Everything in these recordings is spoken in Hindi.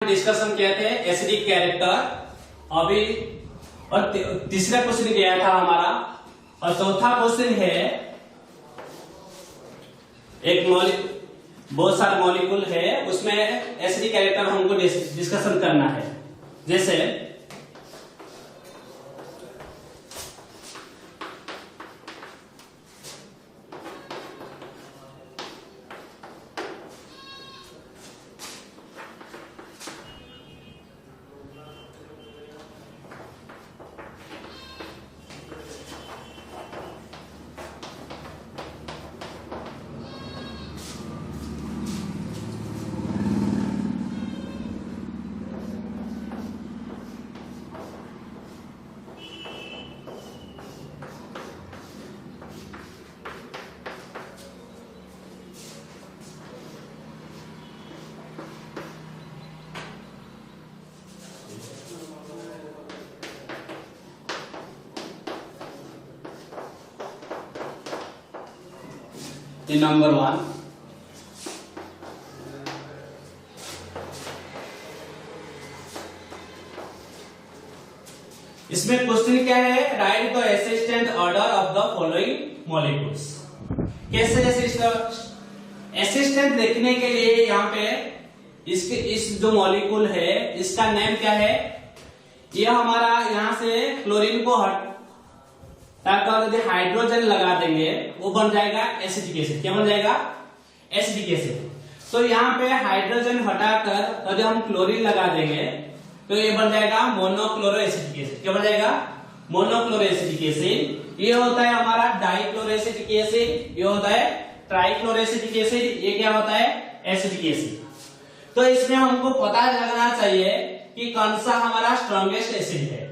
डिस्कशन किया थे एसिडिक कैरेक्टर अभी, और तीसरा क्वेश्चन गया था हमारा, और चौथा क्वेश्चन है एक बहुत सारे मॉलिक्यूल है, उसमें एसिडिक कैरेक्टर हमको डिस्कशन करना है। जैसे नंबर 1, इसमें क्वेश्चन क्या है, right the assistant order of the following molecules. कैसे असिस्टेंट देखने के लिए यहाँ पे इस जो मॉलिक्यूल है इसका नेम क्या है, यह हमारा यहाँ से क्लोरीन को यदि हाइड्रोजन लगा देंगे वो बन जाएगा एसिटिक एसिड। क्या बन जाएगा? Acetic acid. तो यहाँ पे हाइड्रोजन हटाकर यदि हम क्लोरीन लगा देंगे तो ये बन जाएगा मोनोक्लोरो एसिटिक एसिड। क्या बन जाएगा? Monochloro acetic acid. ये होता है हमारा डाइक्लोरो एसिटिक एसिड, ये होता है ट्राइक्लोरो एसिटिक एसिड, ये क्या होता है? Acetic acid. तो इसमें हमको पता लगना चाहिए कि कौन सा हमारा स्ट्रॉन्गेस्ट एसिड है।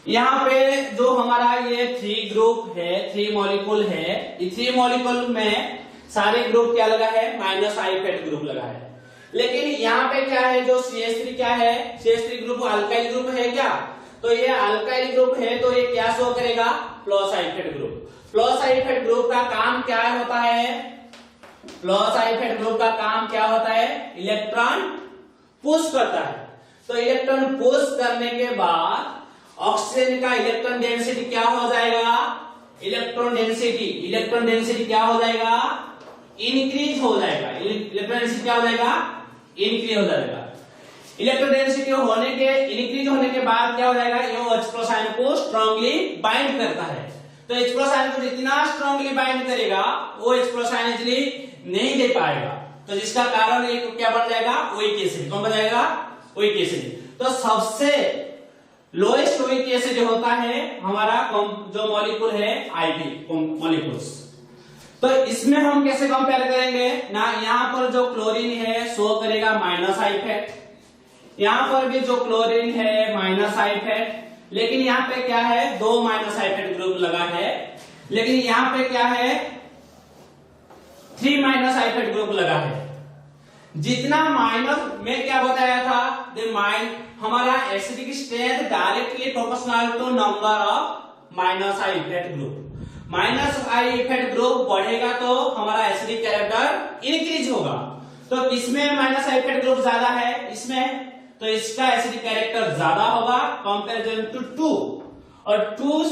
यहाँ पे जो हमारा ये 3 ग्रुप है, 3 मॉलिक्यूल है, इस 3 मॉलिक्यूल में सारे ग्रुप क्या लगा है? -I फेट ग्रुप लगा है। लेकिन यहाँ पे क्या है, जो CH3 क्या है, CH3 ग्रुप अल्काइल ग्रुप है क्या? तो ये अल्काइल ग्रुप है, तो ये क्या शो करेगा? +I effect group. +I effect group का काम क्या होता है? +I फेट ग्रुप का काम क्या होता है? इलेक्ट्रॉन पुश करता है। तो इलेक्ट्रॉन पुश करने के बाद ऑक्सीजन का इलेक्ट्रॉन डेंसिटी क्या हो जाएगा? इलेक्ट्रॉन डेंसिटी क्या हो जाएगा? इंक्रीज हो जाएगा। इलेक्ट्रॉन डेंसिटी क्या हो जाएगा? इंक्रीज हो जाएगा। इलेक्ट्रॉन डेंसिटी इंक्रीज होने के बाद क्या हो जाएगा? ये H+ आयन को स्ट्रांगली बाइंड करता है। तो H+ आयन को जितना स्ट्रांगली बाइंड करेगा वो H+ आयन इजीली नहीं दे पाएगा, तो जिसका कारण ये क्या बन जाएगा? Weak acid. कौन बन जाएगा? Weak acid. तो सबसे लोएस्ट वीक एसिड होता है हमारा जो मॉलिक्यूल है आईपी मॉलिक्यूल्स। तो इसमें हम कैसे कंपेयर करेंगे ना, यहाँ पर जो क्लोरीन है शो करेगा -I फेट, यहाँ पर भी जो क्लोरीन है -I फेट, लेकिन यहाँ पे क्या है? 2 -I फेट ग्रुप लगा है, लेकिन यहाँ पे क्या है? 3 -I फेट ग्रुप लगा है। जितना माइनस में क्या बताया था, हमारा acidic strength directly proportional to number of -I effect group. -I effect group बढ़ेगा तो हमारा एसिडिक कैरेक्टर इंक्रीज होगा। तो इसमें -I फेट ग्रुप ज्यादा है इसमें, तो इसका एसिडिक कैरेक्टर ज्यादा होगा कंपेरिजन टू 2, और 2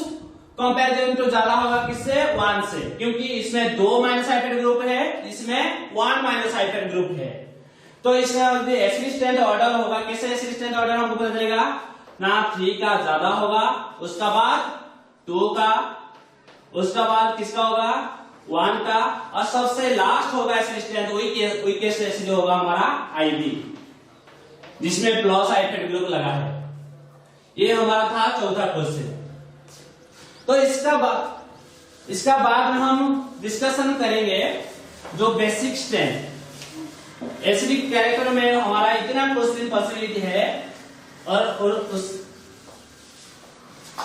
कंपेरिजन टू ज्यादा होगा किससे? 1 से, क्योंकि इसमें 2 -I फेट ग्रुप है, इसमें 1 -I फेट ग्रुप है। तो इसका एसिडिक स्ट्रेंथ ऑर्डर होगा, कैसे एसिडिक स्ट्रेंथ ऑर्डर हमको पता चलेगा ना? 3 का ज्यादा होगा, उसका बाद 2 का, उसका बाद किसका होगा? 1 का, और सबसे लास्ट होगा एसिडिक स्ट्रेंथ वीकेस्ट एसिड होगा हमारा आईबी, जिसमें +I फेट ग्रुप लगा है। ये हमारा था चौथा क्वेश्चन। तो इसका बाद में हम डिस्कशन करेंगे जो बेसिक स्ट्रेंथ। एसिडिक कैरेक्टर में हमारा इतना क्वेश्चन फैसिलिटी है, और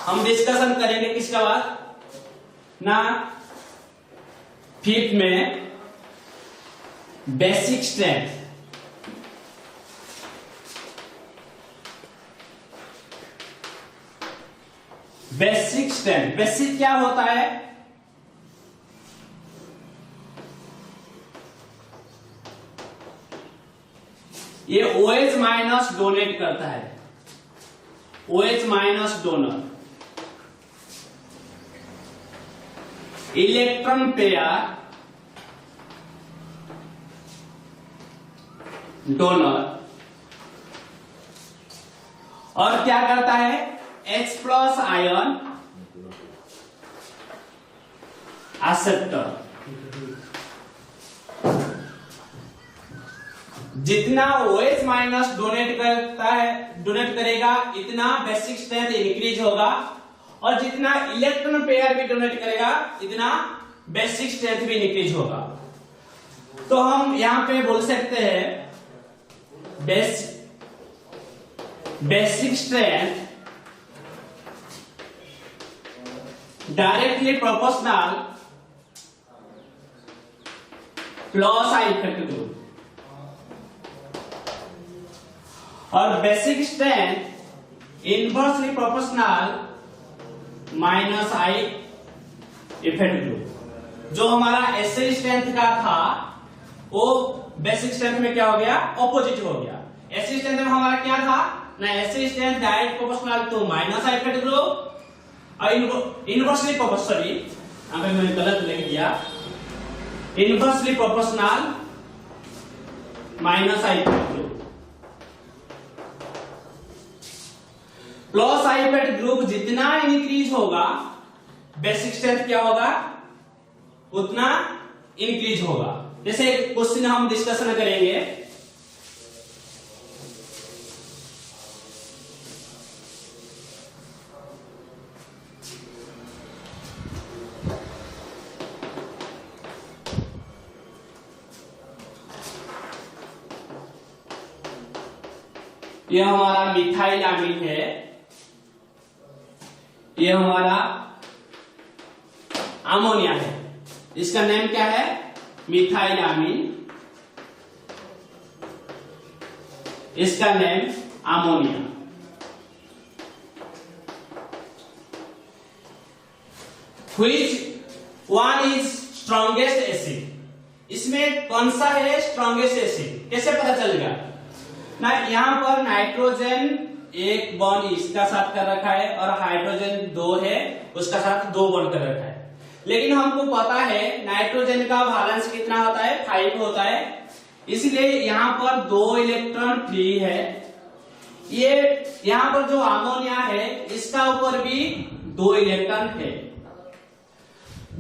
हम डिस्कशन करेंगे किसका बाद ना, 5th में बेसिक स्ट्रेंथ। बेसिक क्या होता है? ये OH माइनस डोनेट करता है, OH minus donor, electron pair donor, और क्या करता है H प्लस आयन एक्सेप्टर। जितना OH माइनस डोनेट करता है, डोनेट करेगा, इतना बेसिक स्ट्रेंथ इंक्रीज होगा, और जितना इलेक्ट्रॉन पेयर भी डोनेट करेगा, इतना बेसिक स्ट्रेंथ भी इंक्रीज होगा। तो हम यहां पे बोल सकते हैं basic strength directly proportional plus I effect group, और basic strength inversely proportional minus I effect group. जो हमारा एसआई स्ट्रेंथ का था वो बेसिक स्ट्रेंथ में क्या हो गया, ऑपोजिट हो गया। एसआई स्ट्रेंथ में हमारा क्या था ना, S I strength direct proportional to minus I effect group, और इनवर्सली प्रोपोर्शनली, अगर मैंने गलत लिख दिया, inversely proportional minus I effect group. Plus I effect group जितना इंक्रीज होगा, बेसिक स्ट्रेंथ क्या होगा, उतना इंक्रीज होगा। जैसे क्वेश्चन हम डिस्कशन करेंगे, यह हमारा मिथाइल अमीन है, यह हमारा अमोनिया है, इसका नेम क्या है, मिथाइल अमीन, इसका name ammonia. Which one is strongest acid, इसमें कौन सा है स्ट्रॉन्गेस्ट एसिड, कैसे पता चलेगा ना, यहां पर नाइट्रोजन एक बॉन्ड इसका साथ कर रखा है और हाइड्रोजन 2 है, उसका साथ 2 बॉन्ड कर रखा है। लेकिन हमको पता है नाइट्रोजन का वैलेंस कितना होता है, 5 होता है, इसलिए यहां पर 2 इलेक्ट्रॉन फ्री है। ये यहां पर जो अमोनिया है इसका ऊपर भी 2 इलेक्ट्रॉन है,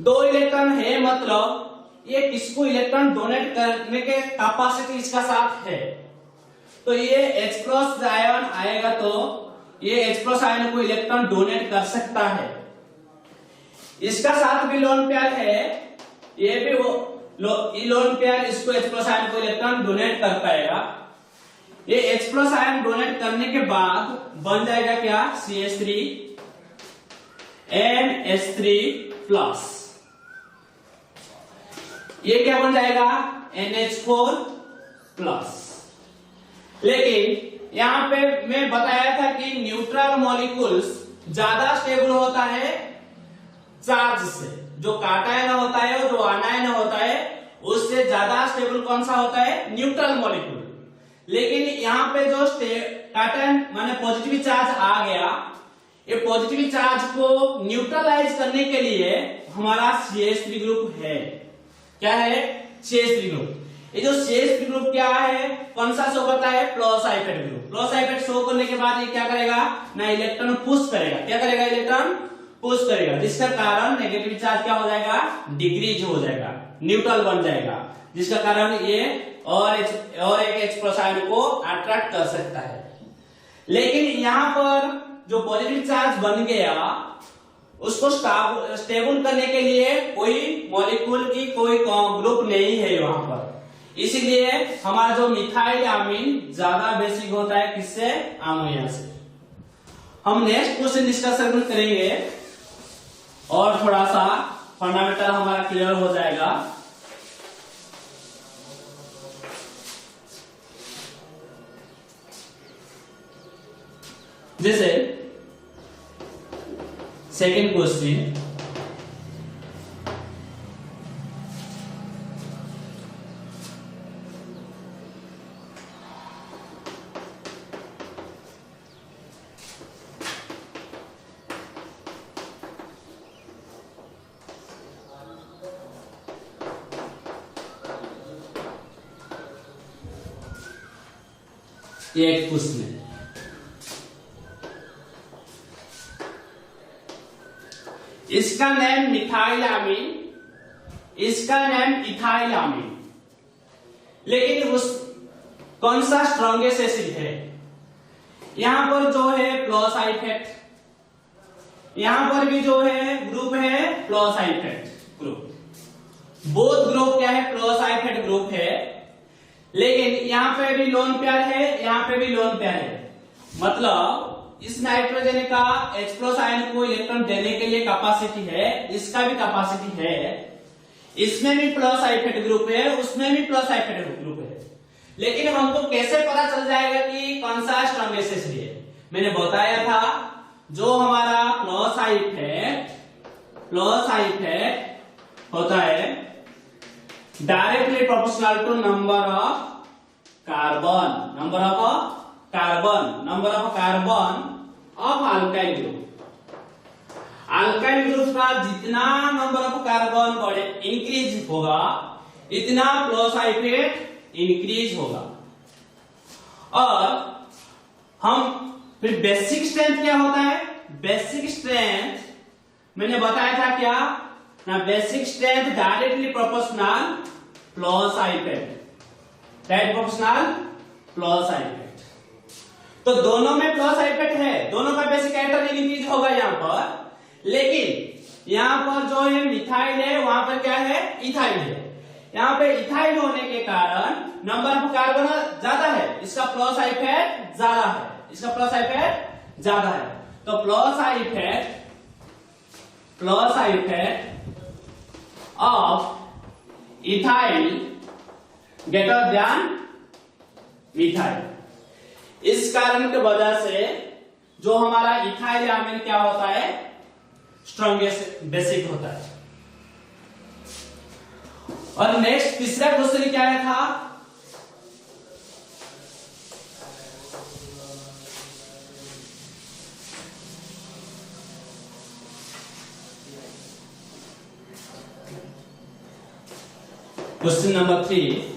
2 इलेक्ट्रॉन है, मतलब ये किसको इलेक्ट्रॉन डोनेट करने के कैपेसिटी इसका साथ है। तो ये H प्लस आयन आएगा तो ये H प्लस आयन को इलेक्ट्रॉन डोनेट कर सकता है। इसका साथ भी लोन पेयर है, ये भी वो लोन पेयर इसको H प्लस आयन को इलेक्ट्रॉन डोनेट कर पाएगा। ये H प्लस आयन डोनेट करने के बाद बन जाएगा क्या, CH3 NH3 प्लस, ये क्या बन जाएगा, NH4 प्लस। लेकिन यहां पे मैं बताया था कि न्यूट्रल मॉलिक्यूल्स ज्यादा स्टेबल होता है चार्ज से, जो काटायन होता है और जो आनायन होता है उससे ज्यादा स्टेबल कौन सा होता है, न्यूट्रल मॉलिक्यूल। लेकिन यहाँ पे जो काटायन माने पॉजिटिव चार्ज आ गया, ये पॉजिटिव चार्ज को न्यूट्रलाइज करने के लिए हमारा CH3 ग्रुप है। क्या है, CH3 ग्रुप। ये जो CH3 ग्रुप क्या है, कौन सा शो करता है, plus I effect group. Plus I effect show करने के बाद ये क्या करेगा ना, इलेक्ट्रॉन पुश करेगा, क्या करेगा, इलेक्ट्रॉन पुश करेगा, जिसका कारण नेगेटिव चार्ज क्या हो जाएगा, डिक्रीज हो जाएगा, न्यूट्रल बन जाएगा, जिसका कारण ये और एक H प्लस आयन को अट्रैक्ट कर सकता है। लेकिन यहाँ पर जो पॉजिटिव चार्ज बन गया उसको स्टेबल करने के लिए कोई मॉलिक्यूल की कोई ग्रुप नहीं है वहां पर, इसीलिए हमारा जो मिथाइल अमीन ज्यादा बेसिक होता है किससे, अमोनिया से। हम नेक्स्ट क्वेश्चन डिस्कशन करेंगे और थोड़ा सा फंडामेंटल हमारा क्लियर हो जाएगा। जैसे सेकेंड क्वेश्चन, ये एक क्वेश्चन है। इसका नेम मिथाइलामीन, इसका नेम इथाइलामीन, लेकिन उस कौन सा स्ट्रॉन्गेस्ट एसिड है? यहां पर जो है प्लस आइफेट, यहां पर भी जो है ग्रुप है प्लस आइफेट ग्रुप, बोथ ग्रुप क्या है? प्लस आइफेट ग्रुप है, लेकिन यहां पे भी लोन पेयर है, यहां पे भी लोन पेयर है। मतलब इस नाइट्रोजन का H+ आयन को इलेक्ट्रॉन देने के लिए कैपेसिटी है, इसका भी कैपेसिटी है, इसमें भी प्लस आइफेट ग्रुप है, उसमें भी प्लस आइफेट ग्रुप है, लेकिन हमको कैसे पता चल जाएगा कि कौन सा स्ट्रॉन्गेस्ट एसिड है? मैंने बताया था जो हमारा प्लस आइफेट होता है directly proportional to number of carbon of alkyl group. Alkyl group का जितना नंबर ऑफ कार्बन बढ़े इंक्रीज होगा, इतना प्लस आइफेट इंक्रीज होगा। और हम फिर बेसिक स्ट्रेंथ क्या होता है? बेसिक स्ट्रेंथ मैंने बताया था क्या ना, basic strength directly proportional plus I effect, direct proportional plus I effect. तो दोनों में प्लस आइफेट है, दोनों का बेसिक कैरेक्टर इंक्रीज होगा यहां पर, लेकिन यहां पर जो है मिथाइल है, वहां पर क्या है? इथाइल है। यहां पे इथाइल होने के कारण नंबर ऑफ कार्बन ज्यादा है, इसका प्लस आइफेट ज्यादा है, इसका प्लस आइफेट ज्यादा है। तो plus I effect of ethyl greater than methyl. इस कारण की वजह से जो हमारा इथाइलामीन क्या होता है? स्ट्रॉन्गेस्ट बेसिक होता है। और नेक्स्ट तीसरा क्वेश्चन क्या है था? क्वेश्चन नंबर 3,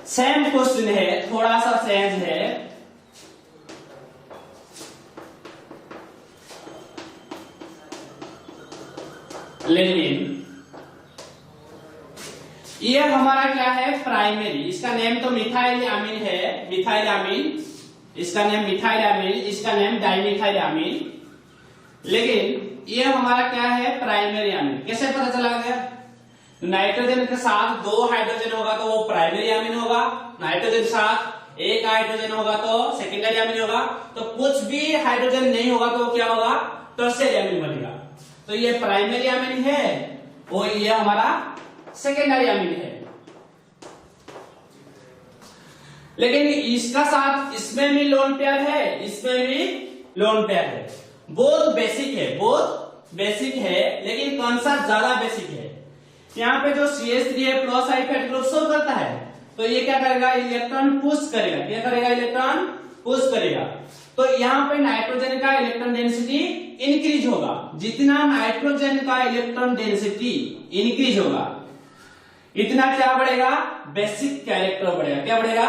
सेम क्वेश्चन है, थोड़ा सा चेंज है। लेकिन ये हमारा क्या है? प्राइमरी। इसका नेम तो मिथाइलामीन है, मिथाइलामीन, इसका नेम मिथाइलामीन, इसका नेम डाइमिथाइलामीन, लेकिन ये हमारा क्या है? Primary amine. कैसे पता चला गया? नाइट्रोजन के साथ 2 हाइड्रोजन होगा तो वो प्राइमरी अमीन होगा, नाइट्रोजन के साथ 1 हाइड्रोजन होगा तो सेकेंडरी अमीन होगा, तो कुछ भी हाइड्रोजन नहीं होगा तो क्या होगा? टर्शियरी अमीन बनेगा। तो ये प्राइमरी अमीन है, वो ये हमारा सेकेंडरी अमीन है। लेकिन इसका साथ इसमें भी लोन पेयर है, इसमें भी लोन पेयर है, बोथ बेसिक है, लेकिन कौन सा ज्यादा बेसिक है? यहाँ पे जो CH3 है प्लस आइफेट ग्रुप शो करता है, तो ये क्या करेगा? इलेक्ट्रॉन पुश करेगा। क्या करेगा? इलेक्ट्रॉन पुश करेगा। तो यहाँ पे नाइट्रोजन का इलेक्ट्रॉन डेंसिटी इंक्रीज होगा। जितना नाइट्रोजन का इलेक्ट्रॉन डेंसिटी इंक्रीज होगा, इतना क्या बढ़ेगा? बेसिक कैरेक्टर बढ़ेगा। क्या बढ़ेगा?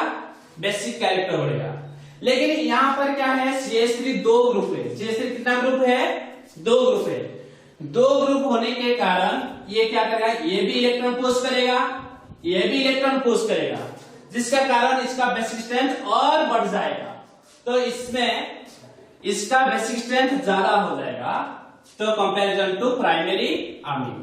बेसिक कैरेक्टर बढ़ेगा। लेकिन यहाँ पर क्या है? CH3 2 ग्रुप है। CH3 कितना ग्रुप है? 2 ग्रुप है। 2 ग्रुप होने के कारण ये क्या करेगा? ये भी इलेक्ट्रॉन पुश करेगा, ये भी इलेक्ट्रॉन पुश करेगा, जिसका कारण इसका बेसिक स्ट्रेंथ और बढ़ जाएगा। तो इसमें इसका बेसिक स्ट्रेंथ ज्यादा हो जाएगा, तो कंपैरिजन टू प्राइमरी अमीन।